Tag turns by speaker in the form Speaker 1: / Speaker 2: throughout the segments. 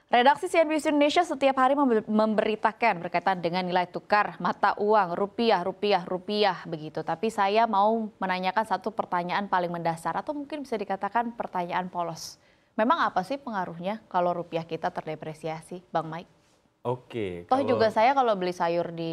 Speaker 1: Redaksi CNBC Indonesia setiap hari memberitakan berkaitan dengan nilai tukar mata uang rupiah begitu. Tapi saya mau menanyakan satu pertanyaan paling mendasar atau mungkin bisa dikatakan pertanyaan polos. Memang apa sih pengaruhnya kalau rupiah kita terdepresiasi, Bang Mike?
Speaker 2: Oke,
Speaker 1: Toh juga
Speaker 2: kalau
Speaker 1: saya kalau beli sayur di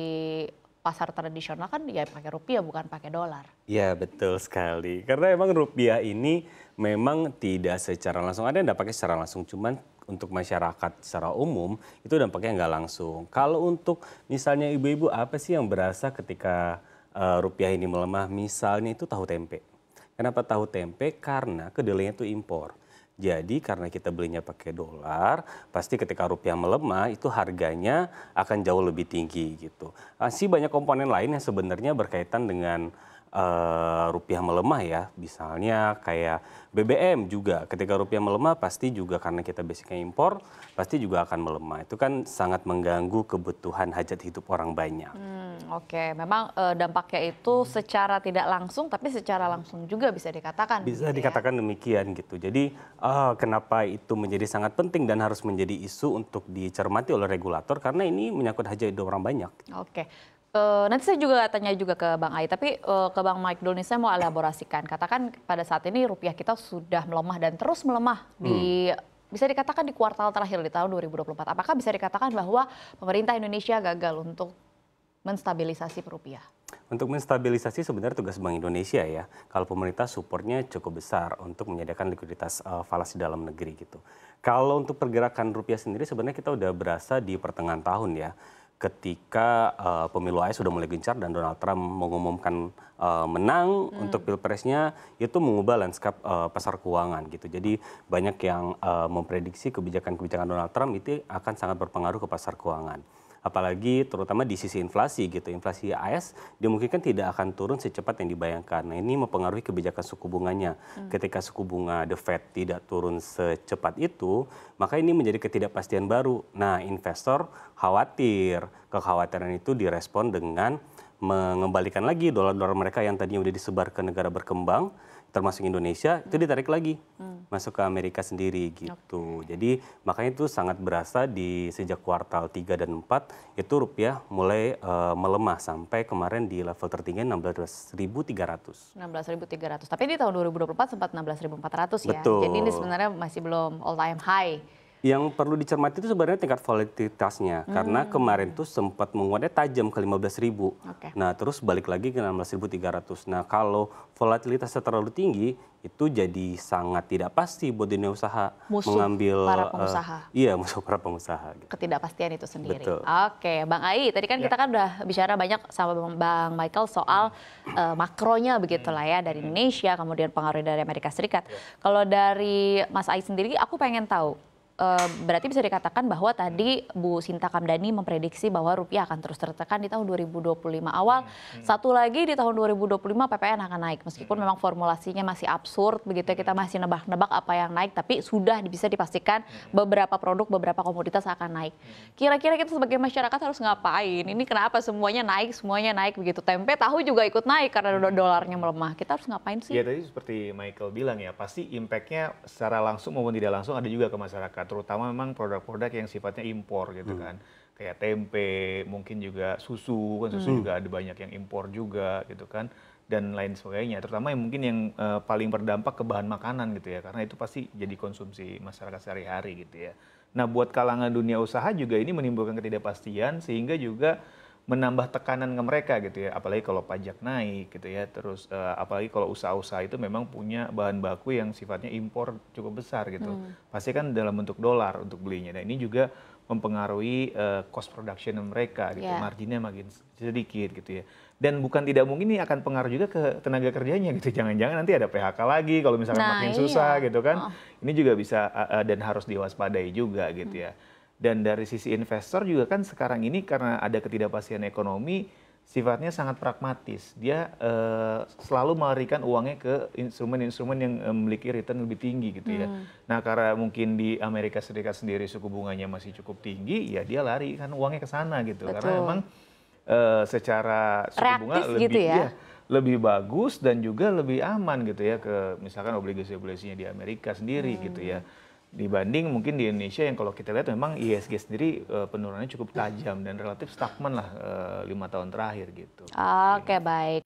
Speaker 1: pasar tradisional kan ya pakai rupiah bukan pakai dolar.
Speaker 2: ya betul sekali. Karena emang rupiah ini memang tidak secara langsung, ada yang dampaknya secara langsung, cuman untuk masyarakat secara umum itu dampaknya nggak langsung. Kalau untuk misalnya ibu-ibu apa sih yang berasa ketika rupiah ini melemah? Misalnya itu tahu tempe. Kenapa tahu tempe? Karena kedelainya itu impor. Jadi karena kita belinya pakai dolar, pasti ketika rupiah melemah itu harganya akan jauh lebih tinggi gitu. Masih banyak komponen lain yang sebenarnya berkaitan dengan rupiah melemah ya. Misalnya kayak BBM juga ketika rupiah melemah pasti juga karena kita basicnya impor, pasti juga akan melemah. Itu kan sangat mengganggu kebutuhan hajat hidup orang banyak.
Speaker 1: Oke, memang dampaknya itu secara tidak langsung tapi secara langsung juga bisa dikatakan
Speaker 2: Bisa
Speaker 1: begitu ya.
Speaker 2: dikatakan demikian gitu. Jadi kenapa itu menjadi sangat penting dan harus menjadi isu untuk dicermati oleh regulator karena ini menyangkut hajat hidup orang banyak.
Speaker 1: Oke. Nanti saya juga tanya juga ke Bang Ai, tapi ke Bang Mike dulu nih saya mau elaborasikan. Katakan pada saat ini rupiah kita sudah melemah dan terus melemah di bisa dikatakan di kuartal terakhir di tahun 2024. Apakah bisa dikatakan bahwa pemerintah Indonesia gagal untuk menstabilisasi rupiah?
Speaker 2: Untuk menstabilisasi sebenarnya tugas Bank Indonesia ya. Kalau pemerintah supportnya cukup besar untuk menyediakan likuiditas falas di dalam negeri gitu. Kalau untuk pergerakan rupiah sendiri sebenarnya kita udah berasa di pertengahan tahun ya. Ketika pemilu AS sudah mulai gencar dan Donald Trump mengumumkan menang untuk pilpresnya, itu mengubah lanskap pasar keuangan gitu. Jadi banyak yang memprediksi kebijakan-kebijakan Donald Trump itu akan sangat berpengaruh ke pasar keuangan. Apalagi terutama di sisi inflasi gitu. Inflasi AS dimungkinkan tidak akan turun secepat yang dibayangkan. Nah ini mempengaruhi kebijakan suku bunganya. Ketika suku bunga The Fed tidak turun secepat itu, maka ini menjadi ketidakpastian baru. Nah investor khawatir. Kekhawatiran itu direspon dengan mengembalikan lagi dolar-dolar mereka yang tadinya udah disebar ke negara berkembang, termasuk Indonesia, itu ditarik lagi masuk ke Amerika sendiri gitu. Jadi makanya itu sangat berasa di sejak kuartal 3 dan 4 itu rupiah mulai melemah sampai kemarin di level tertinggi 16.300.
Speaker 1: 16.300. Tapi di tahun 2024 sempat 16.400 ya.
Speaker 2: Betul.
Speaker 1: Jadi ini sebenarnya masih belum all time high.
Speaker 2: Yang perlu dicermati itu sebenarnya tingkat volatilitasnya. Karena kemarin tuh sempat menguatnya tajam ke 15.000.
Speaker 1: Oke.
Speaker 2: Nah terus balik lagi ke 16.300. Nah kalau volatilitasnya terlalu tinggi, itu jadi sangat tidak pasti buat dunia usaha
Speaker 1: Musuh
Speaker 2: mengambil
Speaker 1: para pengusaha.
Speaker 2: Iya, musuh para pengusaha gitu.
Speaker 1: Ketidakpastian itu sendiri.
Speaker 2: Betul.
Speaker 1: Oke, Bang Ai, tadi kan kita kan udah bicara banyak sama Bang Michael soal makronya begitulah ya dari Indonesia, kemudian pengaruh dari Amerika Serikat. Kalau dari Mas Ai sendiri, aku pengen tahu. Berarti bisa dikatakan bahwa tadi Bu Sinta Kamdani memprediksi bahwa rupiah akan terus tertekan di tahun 2025 awal. Satu lagi di tahun 2025 PPN akan naik. Meskipun memang formulasinya masih absurd begitu ya, kita masih nebak-nebak apa yang naik. Tapi sudah bisa dipastikan beberapa produk, beberapa komoditas akan naik. Kira-kira kita sebagai masyarakat harus ngapain? Ini kenapa semuanya naik begitu. Tempe, tahu juga ikut naik karena dolarnya melemah. Kita harus ngapain sih?
Speaker 3: Ya tadi seperti Michael bilang ya, pasti impact-nya secara langsung maupun tidak langsung ada juga ke masyarakat. Terutama memang produk-produk yang sifatnya impor gitu kan. Kayak tempe, mungkin juga susu, kan susu juga ada banyak yang impor juga gitu kan. Dan lain sebagainya. Terutama yang mungkin yang paling berdampak ke bahan makanan gitu ya. Karena itu pasti jadi konsumsi masyarakat sehari-hari gitu ya. Nah buat kalangan dunia usaha juga ini menimbulkan ketidakpastian sehingga juga menambah tekanan ke mereka gitu ya, apalagi kalau pajak naik gitu ya, terus apalagi kalau usaha-usaha itu memang punya bahan baku yang sifatnya impor cukup besar gitu, pasti kan dalam bentuk dolar untuk belinya. Dan ini juga mempengaruhi cost production mereka gitu, marginnya makin sedikit gitu ya. Dan bukan tidak mungkin ini akan pengaruh juga ke tenaga kerjanya gitu, jangan-jangan nanti ada PHK lagi kalau misalkan makin susah gitu kan. Ini juga bisa dan harus diwaspadai juga gitu ya. Dan dari sisi investor juga kan sekarang ini karena ada ketidakpastian ekonomi sifatnya sangat pragmatis. Dia selalu melarikan uangnya ke instrumen-instrumen yang memiliki return lebih tinggi gitu ya. Nah karena mungkin di Amerika Serikat sendiri suku bunganya masih cukup tinggi, ya dia lari kan uangnya ke sana gitu.
Speaker 1: Betul.
Speaker 3: Karena memang secara suku bunga
Speaker 1: Reaktif
Speaker 3: lebih
Speaker 1: gitu ya?
Speaker 3: lebih bagus dan juga lebih aman gitu ya ke misalkan obligasi-obligasinya di Amerika sendiri gitu ya. Dibanding mungkin di Indonesia yang kalau kita lihat memang ISG sendiri penurunannya cukup tajam dan relatif stagnan lah 5 tahun terakhir gitu.
Speaker 1: Oke, baik.